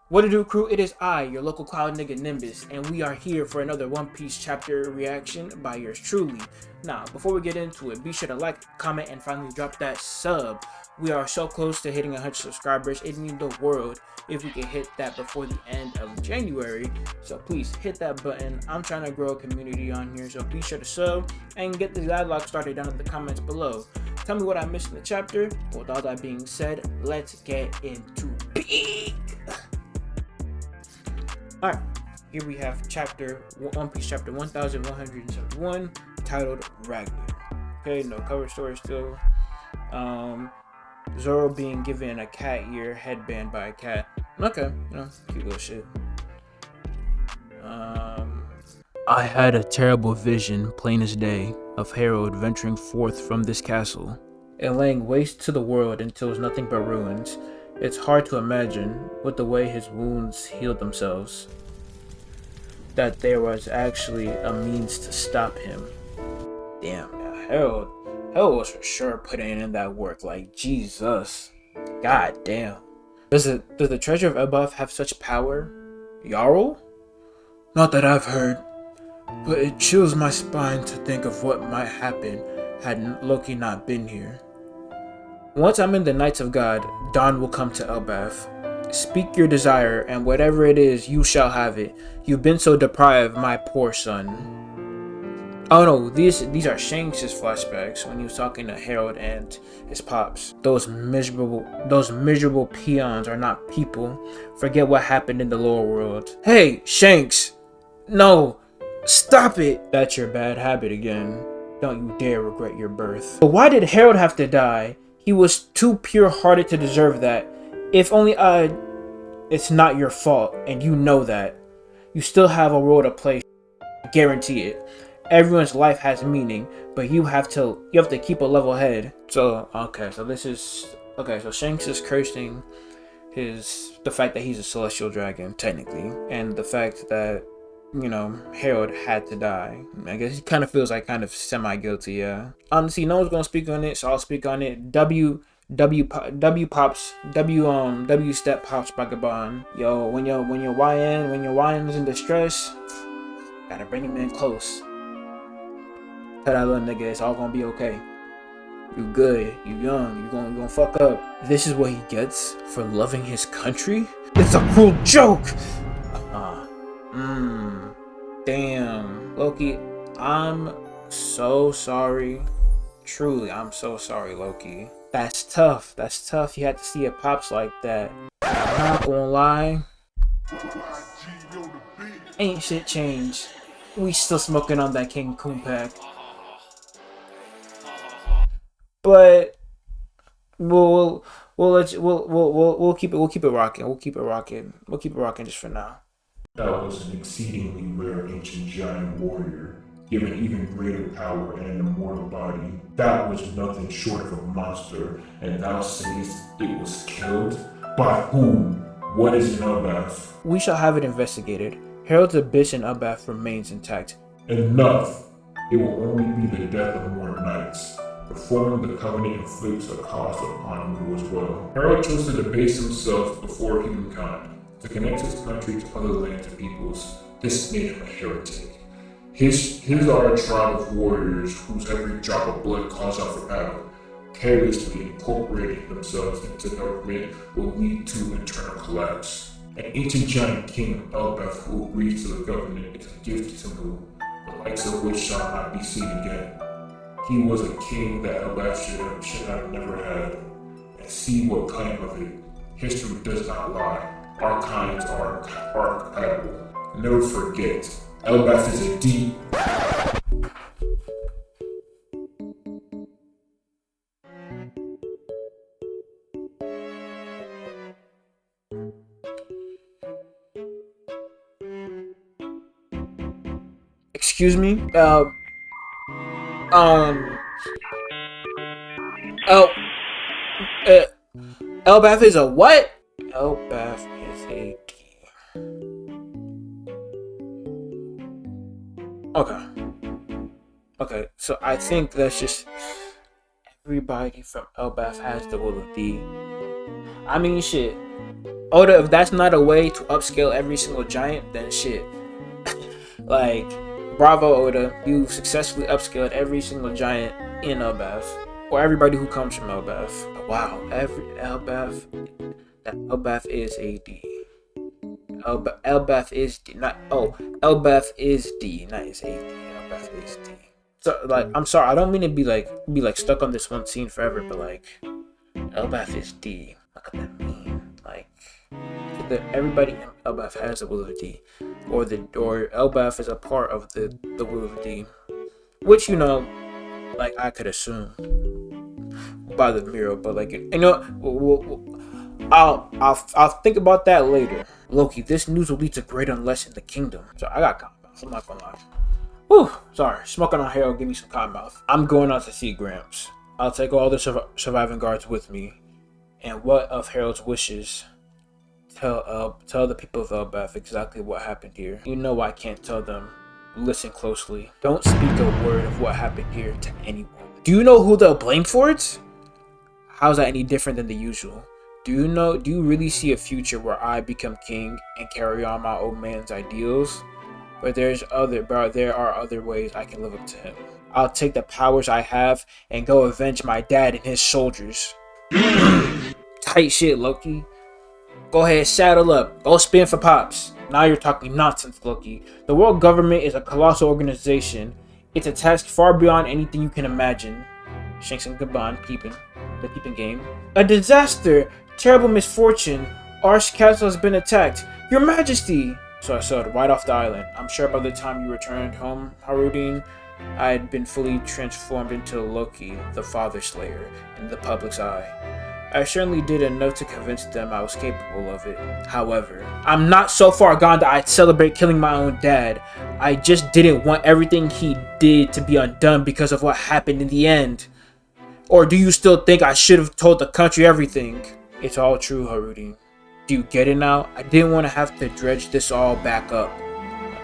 What to do, crew? It is I, your local cloud nigga Nimbus, and we are here for another One Piece chapter reaction by yours truly. Now, before we get into it, be sure to like, comment, and finally drop that sub. We are so close to hitting 100 subscribers. It means the world if we can hit that before the end of January. So please hit that button. I'm trying to grow a community on here, so be sure to sub and get the dialogue started down in the comments below. Tell me what I missed in the chapter. With all that being said, let's get into peak. Alright, here we have One Piece chapter 1171, titled Ragnar. Okay, no cover story still. Zoro being given a cat ear headband by a cat. Okay, cute little shit. I had a terrible vision, plain as day, of Harold venturing forth from this castle and laying waste to the world until it was nothing but ruins. It's hard to imagine, with the way his wounds healed themselves, that there was actually a means to stop him. Damn, man, Harold was for sure putting in that work. Like, Jesus, god damn. Does the treasure of Elbaf have such power, Jarl? Not that I've heard, but it chills my spine to think of what might happen had Loki not been here. Once I'm in the Knights of God, dawn will come to Elbaf. Speak your desire, and whatever it is, you shall have it. You've been so deprived, my poor son. Oh no, these are Shanks' flashbacks when he was talking to Harold and his pops. Those miserable peons are not people. Forget what happened in the lower world. Hey, Shanks! No! Stop it! That's your bad habit again. Don't you dare regret your birth. But why did Harold have to die? He was too pure-hearted to deserve that. If only it's not your fault, and you know that. You still have a role to play. I guarantee it. Everyone's life has meaning, but you have to keep a level head. So so Shanks is cursing the fact that he's a celestial dragon, technically, and the fact that Harold had to die. I guess he kind of feels like kind of semi-guilty, yeah. Honestly, no one's gonna speak on it, so I'll speak on it. W step pops Bhagavan. Yo, when your YN is in distress, gotta bring him in close. Tell that little nigga it's all gonna be okay. You good, you young, you gonna fuck up. This is what he gets for loving his country? It's a cruel joke! Damn. Loki, I'm so sorry. Truly, I'm so sorry, Loki. That's tough. That's tough. You had to see your pops like that. I'm not gonna lie. Ain't shit changed. We still smoking on that King Coon pack. But we'll keep it rocking. We'll keep it rocking just for now. That was an exceedingly rare ancient giant warrior, given even greater power and an immortal body. That was nothing short of a monster, and thou sayest it was killed? By whom? What is an Elbaf? We shall have it investigated. Harold's abyss in Elbaf remains intact. Enough! It will only be the death of more knights. Performing the covenant inflicts a cost upon you as well. Harold chose to debase himself before humankind, to connect his country to other lands and peoples. This made him a heretic. His are a tribe of warriors whose every drop of blood calls out for battle. Carelessly incorporating themselves into government will lead to internal collapse. An ancient giant king of Elbaf who agrees to the government is a gift to Mu, the likes of which shall not be seen again. He was a king that Elbaf should have never had. And see what kind of it. History does not lie. Our kinds are compatible. Never forget, Elbaf is a deep. Excuse me? Oh, Elbaf is a what? Elbaf is a key. Okay, so I think that's just everybody from Elbaf has the will of D. I mean, shit. Oda, if that's not a way to upscale every single giant, then shit. Like, bravo, Oda. You successfully upscaled every single giant in Elbaf. Or everybody who comes from Elbaf. Wow, every Elbaf. That Elbaf is a D. Elbaf is D. Not, oh, Elbaf is D. Not is A D. Elbaf is D. So, like, I'm sorry, I don't mean to be like stuck on this one scene forever, but like, Elbaf is D. What could that mean? Like, everybody in Elbaf has the will of D, or Elbaf is a part of the will of D, which like I could assume by the mirror, but like I'll think about that later. Loki, this news will lead to great unrest in the kingdom. So I got cottonmouth. I'm not gonna lie. Whew, sorry. Smoking on Harold, give me some cottonmouth. I'm going out to see Gramps. I'll take all the surviving guards with me. And what of Harold's wishes? Tell the people of Elbaf exactly what happened here. You know I can't tell them. Listen closely. Don't speak a word of what happened here to anyone. Do you know who they'll blame for it? How's that any different than the usual? Do you really see a future where I become king and carry on my old man's ideals? But there are other ways I can live up to him. I'll take the powers I have and go avenge my dad and his soldiers. Tight shit, Loki. Go ahead, saddle up. Go spin for pops. Now you're talking nonsense, Loki. The world government is a colossal organization. It's a task far beyond anything you can imagine. Shanks and Gaban the peeping game. A disaster! Terrible misfortune. Arsh Castle has been attacked. Your Majesty! So I sailed right off the island. I'm sure by the time you returned home, Harudin, I had been fully transformed into Loki, the Father Slayer, in the public's eye. I certainly did enough to convince them I was capable of it. However, I'm not so far gone that I'd celebrate killing my own dad. I just didn't want everything he did to be undone because of what happened in the end. Or do you still think I should have told the country everything? It's all true, Harudin. Do you get it now? I didn't want to have to dredge this all back up.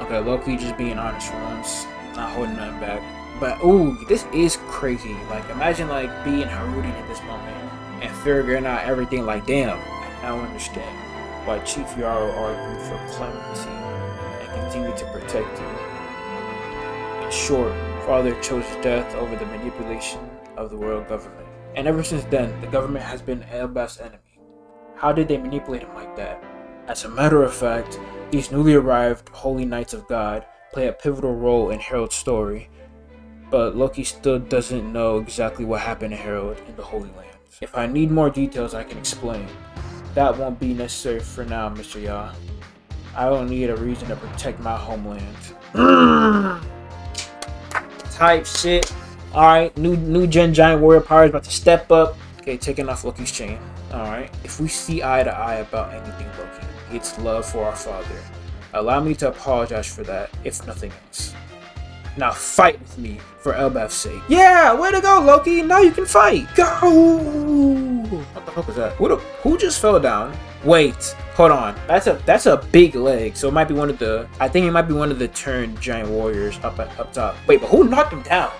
Okay, Loki just being honest for once. Not holding nothing back. But, ooh, this is crazy. Like, imagine, like, being Harudin at this moment and figuring out everything like, damn, I now understand why Chief Yarrow argued for clemency and continued to protect you. In short, Father chose death over the manipulation of the world government. And ever since then, the government has been Elbaf's enemy. How did they manipulate him like that? As a matter of fact, these newly arrived Holy Knights of God play a pivotal role in Harold's story, but Loki still doesn't know exactly what happened to Harold in the Holy Lands. If I need more details, I can explain. That won't be necessary for now, Mr. Ya. I don't need a reason to protect my homeland. Type shit. Alright, new gen giant warrior power is about to step up. Okay, taking off Loki's chain. Alright, if we see eye to eye about anything, Loki, it's love for our father. Allow me to apologize for that, if nothing else. Now fight with me, for Elbaf's sake. Yeah, way to go, Loki! Now you can fight! Go! What the fuck was that? Who just fell down? Wait, hold on. That's a big leg, so it might be one of the... I think it might be one of the turned giant warriors up top. Wait, but who knocked him down?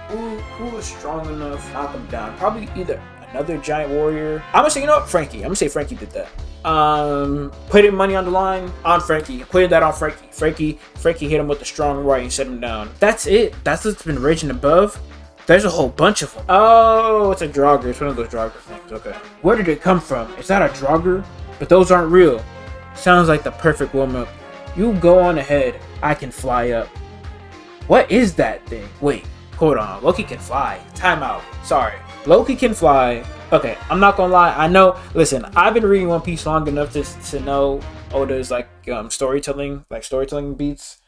Who was strong enough to knock him down? Probably either another giant warrior. I'm gonna say, you know what? Frankie. I'm gonna say Frankie did that. Putting money on the line on Frankie. Putting that on Frankie. Frankie hit him with a strong right and set him down. That's it. That's what's been raging above. There's a whole bunch of them. Oh, it's a Draugr. It's one of those Draugr things. Okay. Where did it come from? Is that a Draugr? But those aren't real. Sounds like the perfect warm-up. You go on ahead. I can fly up. What is that thing? Wait, hold on. Loki can fly. Time out. Sorry. Loki can fly. Okay, I'm not gonna lie. I know. Listen, I've been reading One Piece long enough to know Oda's storytelling beats.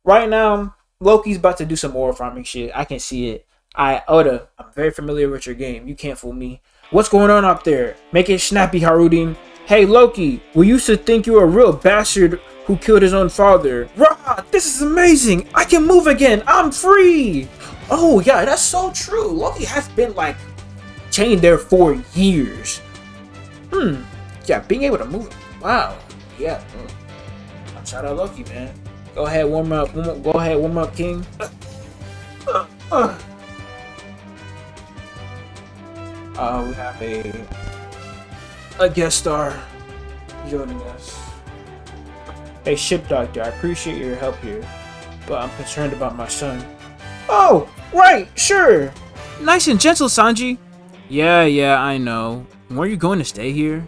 Right now, Loki's about to do some more farming shit. I can see it. Oda, I'm very familiar with your game. You can't fool me. What's going on up there? Make it snappy, Harudin. Hey, Loki, we used to think you were a real bastard who killed his own father. Rah! This is amazing. I can move again. I'm free. Oh yeah, that's so true. Loki has been like chained there for years. Yeah, being able to move. Wow. Yeah. Shout out Loki, man. Go ahead, warm up. Go ahead, warm up, King. We have a guest star joining us. Hey, ship doctor, I appreciate your help here, but I'm concerned about my son. Oh, right, sure. Nice and gentle, Sanji. Yeah, I know. Where are you going to stay here?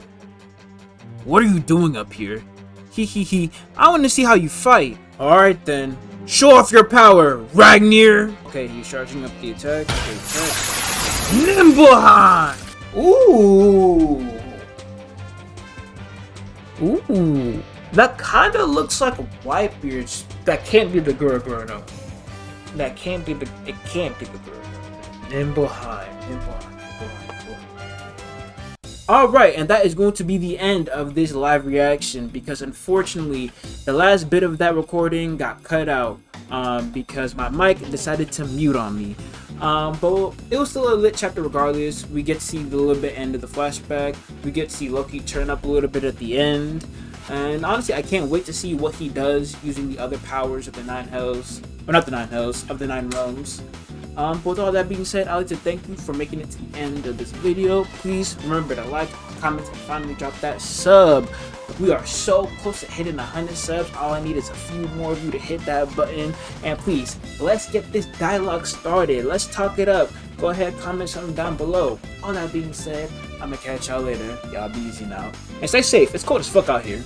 What are you doing up here? He. I want to see how you fight. Alright then. Show off your power, Ragnir! Okay, he's charging up the attack. Okay, attack. Nimblehand! Ooh. That kinda looks like a Whitebeard. That can't be the Guruguru, no. That can't be the. It can't be the Guruguru. Nimblehand. Alright, and that is going to be the end of this live reaction because unfortunately the last bit of that recording got cut out because my mic decided to mute on me. But it was still a lit chapter regardless. We get to see the little bit end of the flashback. We get to see Loki turn up a little bit at the end. And honestly, I can't wait to see what he does using the other powers of the 9 hells. Or not the 9 hells, of the 9 realms. But with all that being said, I'd like to thank you for making it to the end of this video. Please remember to like, comment, and finally drop that sub. We are so close to hitting 100 subs. All I need is a few more of you to hit that button. And please, let's get this dialogue started. Let's talk it up. Go ahead, comment something down below. All that being said, I'm gonna catch y'all later. Y'all be easy now. And stay safe. It's cold as fuck out here.